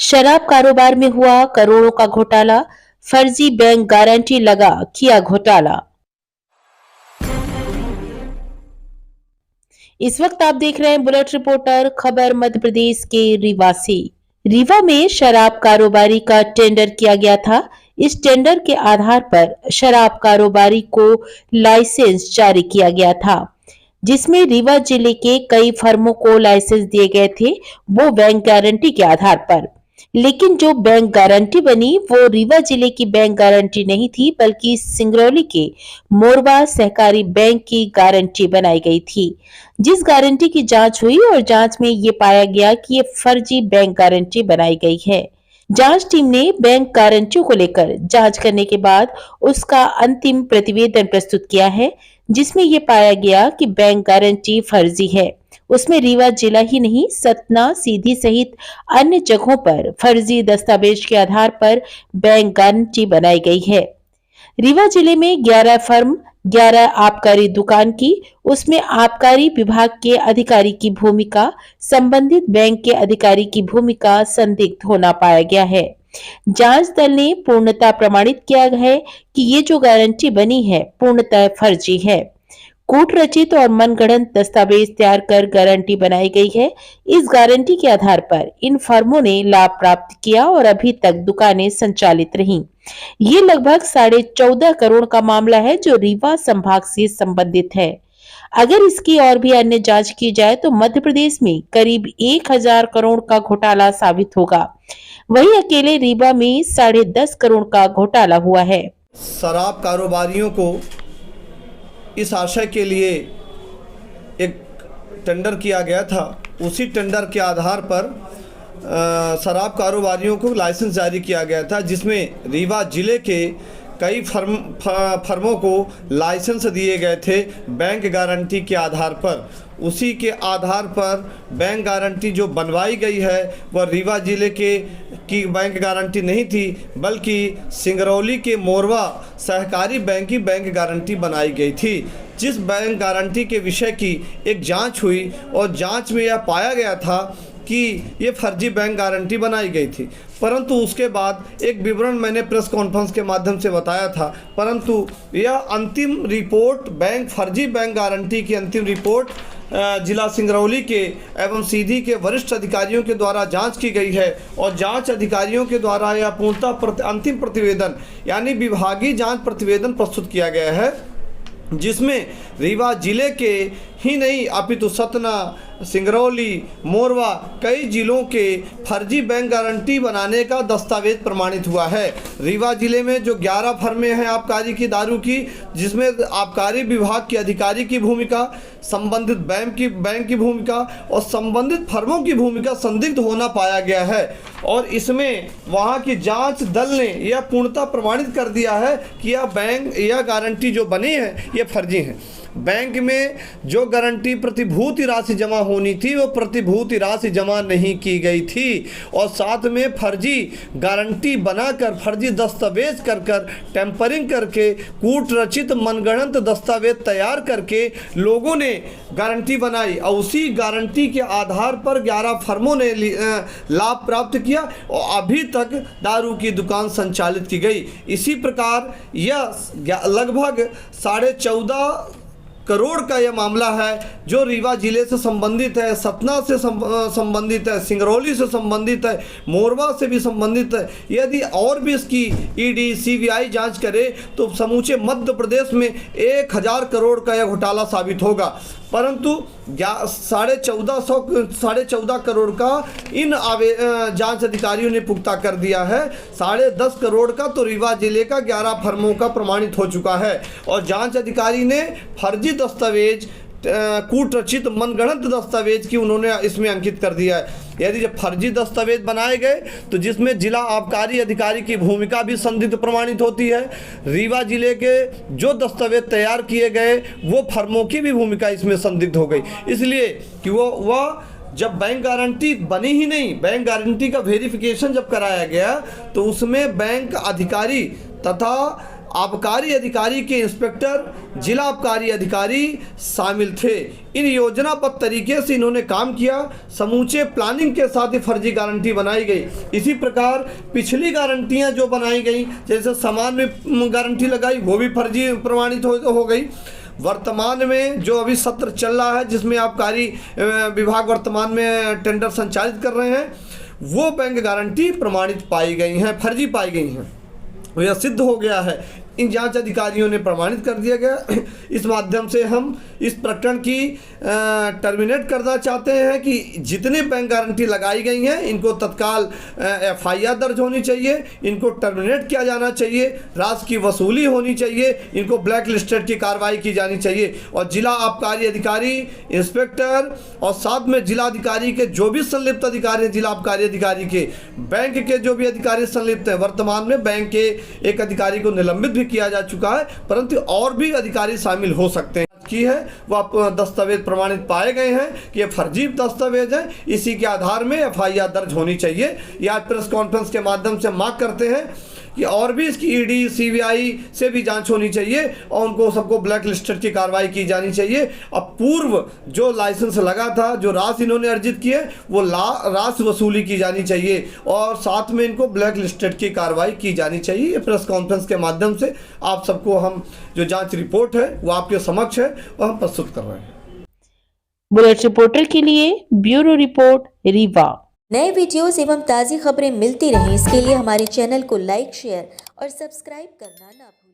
शराब कारोबार में हुआ करोड़ों का घोटाला, फर्जी बैंक गारंटी लगा किया घोटाला। इस वक्त आप देख रहे हैं बुलेट रिपोर्टर खबर मध्य प्रदेश के रीवा से। रीवा में शराब कारोबारी का टेंडर किया गया था। इस टेंडर के आधार पर शराब कारोबारी को लाइसेंस जारी किया गया था, जिसमें रीवा जिले के कई फर्मों को लाइसेंस दिए गए थे, वो बैंक गारंटी के आधार पर। लेकिन जो बैंक गारंटी बनी वो रीवा जिले की बैंक गारंटी नहीं थी, बल्कि सिंगरौली के मोरवा सहकारी बैंक की गारंटी बनाई गई थी। जिस गारंटी की जांच हुई और जांच में ये पाया गया कि ये फर्जी बैंक गारंटी बनाई गई है। जांच टीम ने बैंक गारंटियों को लेकर जांच करने के बाद उसका अंतिम प्रतिवेदन प्रस्तुत किया है, जिसमें यह पाया गया कि बैंक गारंटी फर्जी है। उसमें रीवा जिला ही नहीं, सतना, सीधी सहित अन्य जगहों पर फर्जी दस्तावेज के आधार पर बैंक गारंटी बनाई गई है। रीवा जिले में 11 फर्म, 11 आबकारी दुकान की, उसमें आबकारी विभाग के अधिकारी की भूमिका, संबंधित बैंक के अधिकारी की भूमिका संदिग्ध होना पाया गया है। जांच दल ने पूर्णतः प्रमाणित किया है कि ये जो गारंटी बनी है पूर्णतः फर्जी है। कूट रचित और मनगढ़ंत दस्तावेज तैयार कर गारंटी बनाई गई है। इस गारंटी के आधार पर इन फर्मों ने लाभ प्राप्त किया और अभी तक दुकानें संचालित रहीं। ये लगभग 14.5 करोड़ का मामला है जो रीवा संभाग से संबंधित है। अगर इसकी और भी अन्य जांच की जाए तो मध्य प्रदेश में करीब 1000 करोड़ का घोटाला साबित होगा। वहीं अकेले रीवा में 10.5 करोड़ का घोटाला हुआ है। शराब कारोबारियों को इस आशय के लिए एक टेंडर किया गया था, उसी टेंडर के आधार पर शराब कारोबारियों को लाइसेंस जारी किया गया था, जिसमें रीवा जिले के कई फर्मों को लाइसेंस दिए गए थे बैंक गारंटी के आधार पर। उसी के आधार पर बैंक गारंटी जो बनवाई गई है वह रीवा जिले की बैंक गारंटी नहीं थी, बल्कि सिंगरौली के मोरवा सहकारी बैंक की बैंक गारंटी बनाई गई थी। जिस बैंक गारंटी के विषय की एक जांच हुई और जांच में यह पाया गया था कि ये फर्जी बैंक गारंटी बनाई गई थी, परंतु उसके बाद एक विवरण मैंने प्रेस कॉन्फ्रेंस के माध्यम से बताया था, परंतु यह अंतिम रिपोर्ट फर्जी बैंक गारंटी की अंतिम रिपोर्ट जिला सिंगरौली के एवं सीधी के वरिष्ठ अधिकारियों के द्वारा जांच की गई है और जांच अधिकारियों के द्वारा यह पूर्णतः अंतिम प्रतिवेदन यानी विभागीय जांच प्रतिवेदन प्रस्तुत किया गया है, जिसमें रीवा जिले के ही नहीं अपितु सतना, सिंगरौली, मोरवा कई जिलों के फर्जी बैंक गारंटी बनाने का दस्तावेज प्रमाणित हुआ है। रीवा जिले में जो 11 फर्में हैं आबकारी की दारू की, जिसमें आबकारी विभाग के अधिकारी की भूमिका, संबंधित बैंक की भूमिका और संबंधित फर्मों की भूमिका संदिग्ध होना पाया गया है और इसमें वहां की जांच दल ने यह पूर्णतः प्रमाणित कर दिया है कि यह गारंटी जो बनी है ये फर्जी है। बैंक में जो गारंटी प्रतिभूति राशि जमा होनी थी वो प्रतिभूति राशि जमा नहीं की गई थी और साथ में फर्जी गारंटी बनाकर फर्जी दस्तावेज कर टेम्परिंग करके कूट रचित मनगढ़ंत दस्तावेज तैयार करके लोगों ने गारंटी बनाई और उसी गारंटी के आधार पर 11 फर्मों ने लाभ प्राप्त किया और अभी तक दारू की दुकान संचालित की गई। इसी प्रकार यह लगभग 14.5 करोड़ का यह मामला है जो रीवा जिले से संबंधित है, सतना से संबंधित है, सिंगरौली से संबंधित है, मोरवा से भी संबंधित है। यदि और भी इसकी ईडी सीबीआई जांच करे तो समूचे मध्य प्रदेश में 1000 करोड़ का यह घोटाला साबित होगा, परंतु 14.5 करोड़ का इन जांच अधिकारियों ने पुख्ता कर दिया है। 10.5 करोड़ का तो रीवा जिले का 11 फर्मों का प्रमाणित हो चुका है और जांच अधिकारी ने फर्जी दस्तावेज कूट रचित मनगढ़ंत दस्तावेज की उन्होंने इसमें अंकित कर दिया है। यदि जब फर्जी दस्तावेज बनाए गए तो जिसमें जिला आबकारी अधिकारी की भूमिका भी संदिग्ध प्रमाणित होती है, रीवा जिले के जो दस्तावेज तैयार किए गए वो फर्मों की भी भूमिका इसमें संदिग्ध हो गई, इसलिए कि वह जब बैंक गारंटी बनी ही नहीं, बैंक गारंटी का वेरिफिकेशन जब कराया गया तो उसमें बैंक अधिकारी तथा आबकारी अधिकारी के इंस्पेक्टर, जिला आबकारी अधिकारी शामिल थे। इन योजनाबद्ध तरीके से इन्होंने काम किया। समूचे प्लानिंग के साथ ही फर्जी गारंटी बनाई गई। इसी प्रकार पिछली गारंटियां जो बनाई गई, जैसे सामान में गारंटी लगाई, वो भी फर्जी प्रमाणित हो गई। वर्तमान में जो अभी सत्र चल रहा है, जिसमें आबकारी विभाग वर्तमान में टेंडर संचालित कर रहे हैं, वो बैंक गारंटी प्रमाणित पाई गई हैं, फर्जी पाई गई हैं। यह सिद्ध हो गया है, इन जांच अधिकारियों ने प्रमाणित कर दिया गया। इस माध्यम से हम इस प्रकरण की टर्मिनेट करना चाहते हैं कि जितने बैंक गारंटी लगाई गई हैं, इनको तत्काल FIR दर्ज होनी चाहिए, इनको टर्मिनेट किया जाना चाहिए, राशि की वसूली होनी चाहिए, इनको ब्लैक लिस्टेड की कार्रवाई की जानी चाहिए। और जिला आबकारी अधिकारी, इंस्पेक्टर और साथ में जिला अधिकारी के जो भी संलिप्त अधिकारी हैं, जिला आबकारी अधिकारी के, बैंक के जो भी अधिकारी संलिप्त हैं, वर्तमान में बैंक के एक अधिकारी को निलंबित भी किया जा चुका है, परंतु और भी अधिकारी शामिल हो सकते हैं। की है वह दस्तावेज प्रमाणित पाए गए हैं कि ये फर्जी दस्तावेज हैं, इसी के आधार में FIR दर्ज होनी चाहिए। या प्रेस कॉन्फ्रेंस के माध्यम से मांग करते हैं कि और भी इसकी ED CBI से भी जांच होनी चाहिए और उनको सबको ब्लैक लिस्टेड की कार्रवाई की जानी चाहिए। अब पूर्व जो लाइसेंस लगा था, जो राशि इन्होंने अर्जित की है, वो राशि वसूली की जानी चाहिए और साथ में इनको ब्लैक लिस्टेड की कार्रवाई की जानी चाहिए। ये प्रेस कॉन्फ्रेंस के माध्यम से आप सबको हम जो जांच रिपोर्ट है वो आपके समक्ष है वो हम प्रस्तुत कर रहे हैं। बुलेट रिपोर्टर के लिए ब्यूरो रिपोर्ट, रीवा। नए वीडियोस एवं ताज़ी खबरें मिलती रहें, इसके लिए हमारे चैनल को लाइक, शेयर और सब्सक्राइब करना ना भूलें।